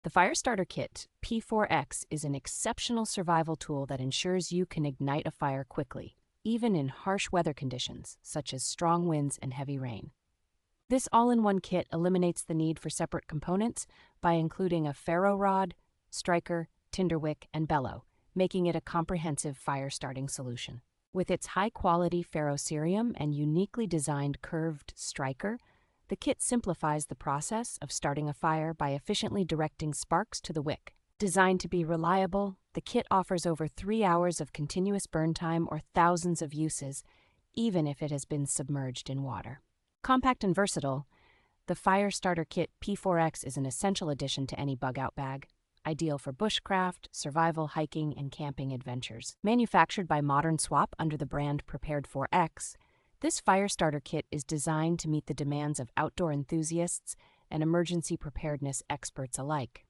The Fire Starter Kit P4X is an exceptional survival tool that ensures you can ignite a fire quickly, even in harsh weather conditions such as strong winds and heavy rain. This all-in-one kit eliminates the need for separate components by including a ferro rod, striker, tinder wick, and bellow, making it a comprehensive fire-starting solution. With its high-quality ferrocerium and uniquely designed curved striker, the kit simplifies the process of starting a fire by efficiently directing sparks to the wick. Designed to be reliable, the kit offers over 3 hours of continuous burn time or thousands of uses, even if it has been submerged in water. Compact and versatile, the Fire Starter Kit P4X is an essential addition to any bug-out bag, ideal for bushcraft, survival, hiking, and camping adventures. Manufactured by Modern Swap under the brand Prepared 4X, this Fire Starter Kit is designed to meet the demands of outdoor enthusiasts and emergency preparedness experts alike.